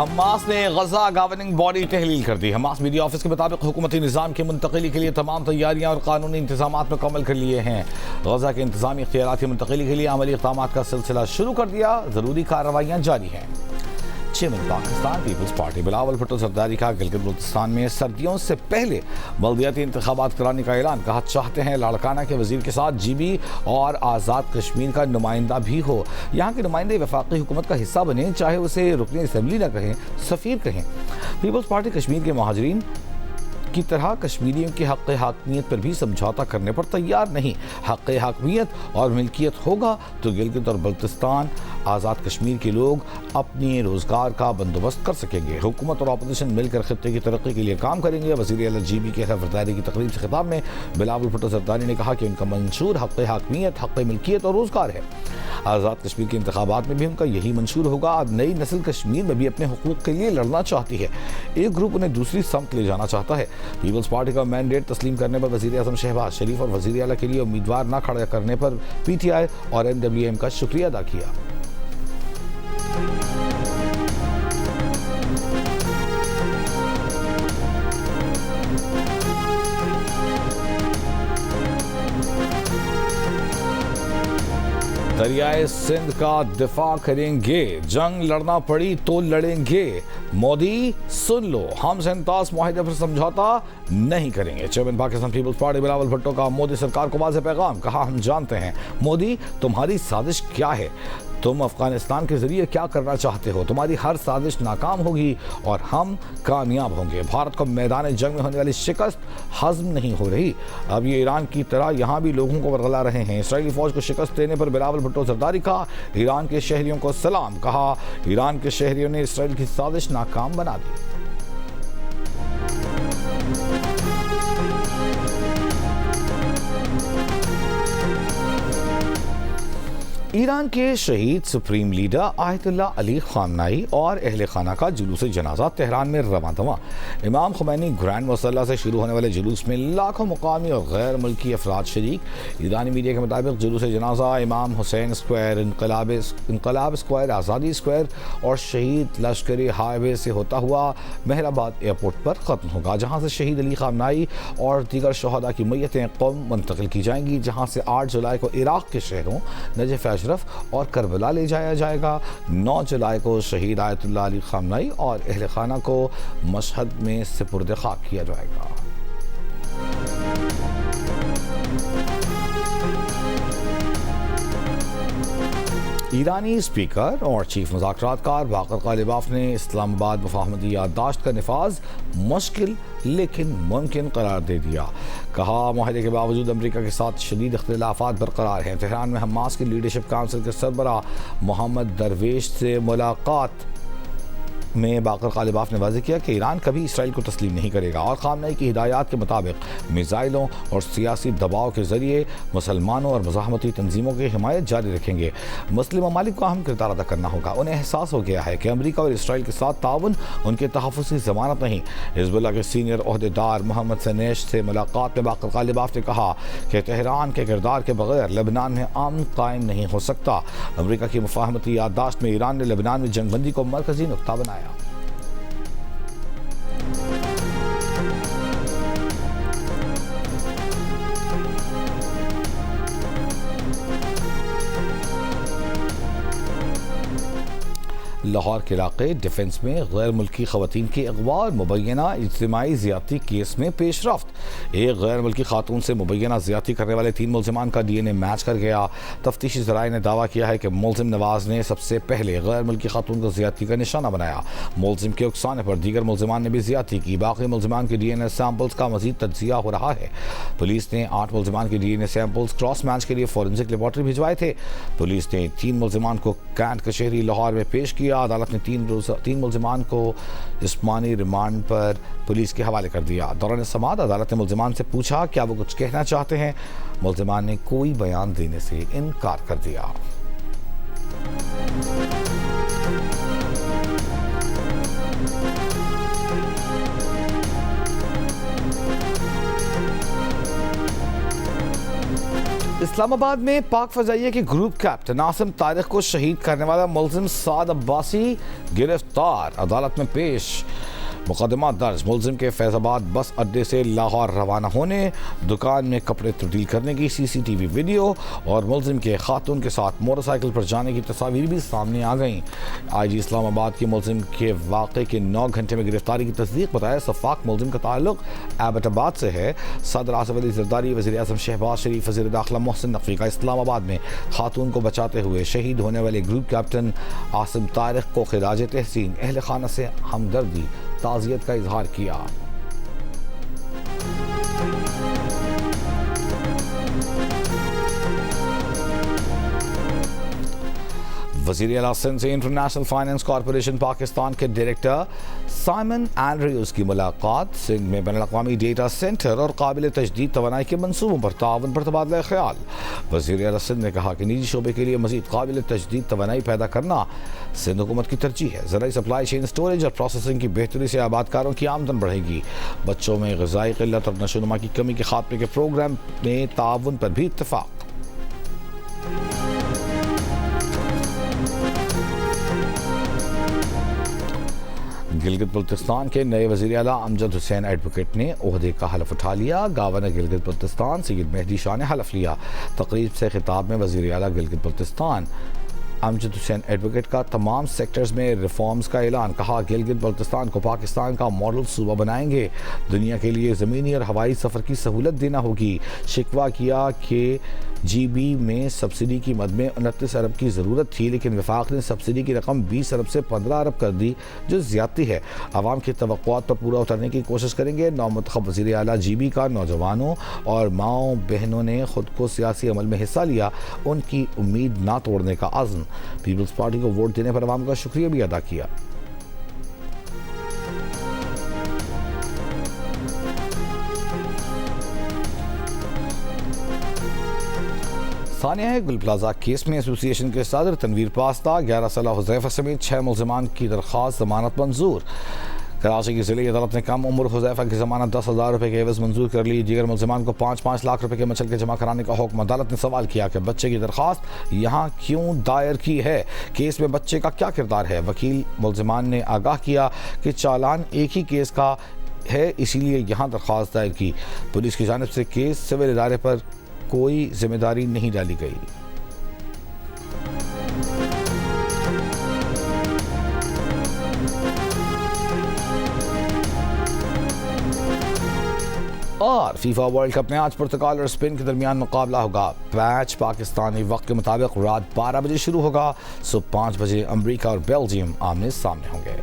Hamas ने गजा governing body तहलील कर दी। Hamas media office के मुताबिक हुकूमती निज़ाम की मुंतकिली के लिए तमाम तैयारियां और कानूनी इंतजाम मुकम्मल कर लिए हैं। गजा के इंतजामी इख्तियारात की मुंतकिली के लिए अमली इक़दामात का सिलसिला शुरू कर दिया। ज़रूरी कार्रवाइयाँ जारी हैं। चेयरमैन पाकिस्तान पीपल्स पार्टी बिलावल भुट्टो जरदारी का गिलगित बल्तिस्तान में सर्दियों से पहले बल्दियाती इंतखाबात कराने का ऐलान। कहा चाहते हैं लाड़काना के वजीर के साथ जीबी और आज़ाद कश्मीर का नुमाइंदा भी हो। यहाँ के नुमाइंदे वफाकी हुकूमत का हिस्सा बने, चाहे उसे रुकनी असम्बली न कहें, सफ़ीर कहें। पीपल्स पार्टी कश्मीर के महाजरीन की तरह कश्मीरियों के हक़ हाकमियत पर भी समझौता करने पर तैयार नहीं। हक़ हाकमियत और मिल्कियत होगा तो गिलगित और बल्तिस्तान आज़ाद कश्मीर के लोग अपने रोज़गार का बंदोबस्त कर सकेंगे। हुकूमत और अपोजिशन मिलकर खित्ते की तरक्की के लिए काम करेंगे। वज़ीर आला जीबी के खबरदारी की तकरीब से खिताब में बिलावल भुट्टो जरदारी ने कहा कि उनका मंशूर हक़ हाकमियत, हक़ मिल्कियत और रोज़गार है। आज़ाद कश्मीर के इंतखाबात में भी उनका यही मंशूर होगा। अब नई नस्ल कश्मीर में भी अपने हुकूक के लिए लड़ना चाहती है। एक ग्रुप उन्हें दूसरी समत ले जाना चाहता है। पीपल्स पार्टी का मैंडेट तस्लीम करने पर वज़ीर आज़म शहबाज शरीफ और वज़ीर आला के लिए उम्मीदवार न खड़ा करने पर PTI और NWM का शुक्रिया अदा किया। दरियाए सिंध का दिफा करेंगे, जंग लड़ना पड़ी तो लड़ेंगे। मोदी सुन लो, हम सैंतास मुआहिदे पर समझौता नहीं करेंगे। चेयरमैन पाकिस्तान पीपल्स पार्टी बिलावल भुट्टो का मोदी सरकार को वाज़ेह पैगाम। कहा हम जानते हैं मोदी तुम्हारी साजिश क्या है, तुम अफगानिस्तान के जरिए क्या करना चाहते हो। तुम्हारी हर साजिश नाकाम होगी और हम कामयाब होंगे। भारत को मैदान जंग में होने वाली शिकस्त हज़म नहीं हो रही। अब ये ईरान की तरह यहाँ भी लोगों को वरगला रहे हैं। इसराइली फौज को शिकस्त देने पर बिलावल भुट्टो जरदारी का ईरान के शहरियों को सलाम। कहा ईरान के शहरियों ने इसराइल की साजिश नाकाम बना दी। ईरान के शहीद सुप्रीम लीडर आयतुल्लाह अली खामनाई और अहले खाना का जुलूस जनाजा तेहरान में रवां दवा। इमाम खुमैनी ग्रैंड मुसल्ला से शुरू होने वाले जुलूस में लाखों मुकामी और गैर मुल्की अफराद शरीक। ईरानी मीडिया के मुताबिक जुलूस जनाजा इमाम हुसैन स्क्वायर, इनकलाब स्क्वायर, आज़ादी स्क्वायर और शहीद लश्करी हाईवे से होता हुआ महराबाद एयरपोर्ट पर ख़त्म होगा, जहाँ से शहीद अली खामनाई और दीगर शहदा की मैयतें कौम मुंतकिल की जाएंगी, जहाँ से 8 जुलाई को इराक़ के शहरों नजफ़ और करबला ले जाया जाएगा। 9 जुलाई को शहीद आयतुल्लाह अली खामनाई और अहले खाना को मशहद में सुपुर्द खाक किया जाएगा। ईरानी स्पीकर और चीफ मुज़ाकरातकार बाकर गालिबाफ ने इस्लामाबाद मुफाहमती याददाश्त का निफाज मुश्किल लेकिन मुमकिन करार दे दिया। कहा मुआहदे के बावजूद अमरीका के साथ शदीद इख्तिलाफात बरकरार हैं। तेहरान में हमास की लीडरशिप काउंसिल के सरबराह मोहम्मद दरवेश से मुलाकात में बाकर गालिबाफ ने वाज़ेह किया कि ईरान कभी इसराइल को तस्लीम नहीं करेगा और खामनेई की हिदायत के मुताबिक मिसाइलों और सियासी दबाव के जरिए मुसलमानों और मुज़ाहमती तंजीमों की हिमायत जारी रखेंगे। मुस्लिम ममालिक को अहम किरदार अदा करना होगा। उन्हें एहसास हो गया है कि अमरीका और इसराइल के साथ ताउन उनके तहफ़्फ़ुज़ की ज़मानत नहीं। हिज़्बुल्लाह के सीनियर ओहदेदार मोहम्मद सनेश से मुलाकात में बाकर गालिबाफ ने कहा कि तेहरान के किरदार के बगैर लेबनान में अमन कायम नहीं हो सकता। अमरीका की मुफाहमती याददाश्त में ईरान ने लेबनान में जंगबंदी को मरकज़ी नुक्ता बनाया। लाहौर के इलाके डिफेंस में गैर मुल्की ख़वातीन की अगवा और मुबैना इज्तिमाई ज़्यादती केस में पेशरफ्त। एक गैर मुल्की खातून से मुबैना ज़्यादती करने वाले 3 मुलज़िमान का DNA मैच कर गया। तफ्तीशी ज़राए ने दावा किया है कि मुलज़िम नवाज़ ने सबसे पहले गैर मुल्की खातून को ज़्यादती का निशाना बनाया। मुलज़िम के उकसाने पर दीगर मुलज़िमान ने भी ज़्यादती की। बाकी मुलज़िमान के DNA सैम्पल्स का मज़ीद तज्ज़िया हो रहा है। पुलिस ने 8 मुलज़िमान के DNA सैम्पल्स क्रॉस मैच के लिए फॉरेंसिक लेबॉर्ट्री भिजवाए थे। पुलिस ने 3 मुलज़िमान को कैंट कचहरी लाहौर में पेश किया। अदालत ने 3 मुलज़िमान को जिस्मानी रिमांड पर पुलिस के हवाले कर दिया। दौरान समाअत अदालत ने मुलज़िमान से पूछा क्या वो कुछ कहना चाहते हैं। मुलज़िमान ने कोई बयान देने से इनकार कर दिया। इस्लामाबाद में पाक फजाइया के ग्रुप कैप्टन आसिम तारिक को शहीद करने वाला मुलजिम साद अब्बासी गिरफ्तार, अदालत में पेश। मुकदमा दर्ज। मुलजिम के फैजाबाद बस अड्डे से लाहौर रवाना होने, दुकान में कपड़े तब्दील करने की सीसीटीवी वीडियो और मुलजिम के खातून के साथ मोटरसाइकिल पर जाने की तस्वीर भी सामने आ गईं। आईजी इस्लामाबाद के मुलजिम के वाक़े के 9 घंटे में गिरफ्तारी की तस्दीक बताया। सफाक मुलजिम का ताल्लुक एबटाबाद से है। सदर आसिफ अली जरदारी, वज़ीर आज़म शहबाज शरीफ, वज़ीर दाखिला मोहसिन नकवी का इस्लामाबाद में खातून को बचाते हुए शहीद होने वाले ग्रुप कैप्टन आसिम तारिक को खिराज तहसीन अहल खाना से हमदर्दी ताज़ियत का इजहार किया। वज़ीर आला सिंध से इंटरनेशनल फाइनेंस कॉरपोरेशन पाकिस्तान के डायरेक्टर साइमन एंड्रयूज की मुलाकात। सिंध में बैनुल-अक़वामी डेटा सेंटर और काबिल तजदीद तवानाई के मनसूबों पर ताउन पर तबादला ख्याल। वज़ीर आला सिंध ने कहा कि निजी शोबे के लिए मज़ीद काबिल तजदीद तवानाई पैदा करना सिंध हुकूमत की तरजीह है। ज़राई सप्लाई चेन, स्टोरेज और प्रोसेसिंग की बेहतरी से आबादकारों की आमदन बढ़ेगी। बच्चों में ग़िज़ाई क़िल्लत और नशोनुमा की कमी के खात्मे के प्रोग्राम में ताउन पर भी इत्तफ़ाक़। गिलगित बल्तिस्तान के नए वज़ीर आला अमजद हुसैन एडवोकेट ने ओहदे का हलफ उठा लिया। गवर्नर गिलगित बल्तिस्तान सैयद मेहदी शाह ने हलफ लिया। तकरीब से खिताब में वज़ीर आला गिलगित बल्तिस्तान अमजद हुसैन एडवोकेट का तमाम सेक्टर्स में रिफॉर्म्स का ऐलान। कहा, गिलगित बल्तिस्तान को पाकिस्तान का मॉडल सूबा बनाएंगे। दुनिया के लिए ज़मीनी और हवाई सफ़र की सहूलत देना होगी। शिकवा किया कि GB में सब्सिडी की मद में 29 अरब की ज़रूरत थी, लेकिन वफाक ने सब्सिडी की रकम 20 अरब से 15 अरब कर दी, जो ज़्यादती है। आवाम की तवक्कुआत पर पूरा उतरने की कोशिश करेंगे। नौमुंतखब वज़ीर आला GB का नौजवानों और माओ बहनों ने खुद को सियासी अमल में हिस्सा लिया। उनकी उम्मीद ना तोड़ने का अज़्म। पीपल्स पार्टी को वोट देने पर अवाम का शुक्रिया भी अदा किया। सानिया है गुल प्लाजा केस में एसोसिएशन के सदर तनवीर पास्ता, 11 साला हुज़ैफा समेत 6 मुल्ज़िमान की दरख्वास्त ज़मानत मंजूर। कराची की ज़िली अदालत ने कम उम्र हुज़ैफा की ज़मानत 10,000 रुपये के एवज़ मंजूर कर ली। दीगर मुल्ज़िमान को 5-5 लाख रुपये के मचल के जमा कराने का हुक्म। अदालत ने सवाल किया कि बच्चे की दरख्वास्त यहाँ क्यों दायर की है, केस में बच्चे का क्या किरदार है। वकील मुल्ज़िमान ने आगाह किया कि चालान एक ही केस का है, इसीलिए यहाँ दरख्वास्त दायर की। पुलिस की जानिब से केस सिविल इदारे पर कोई जिम्मेदारी नहीं डाली गई। और फीफा वर्ल्ड कप में आज पुर्तगाल और स्पेन के दरमियान मुकाबला होगा। मैच पाकिस्तानी वक्त के मुताबिक रात 12 बजे शुरू होगा। सुबह 5 बजे अमेरिका और बेल्जियम आमने सामने होंगे।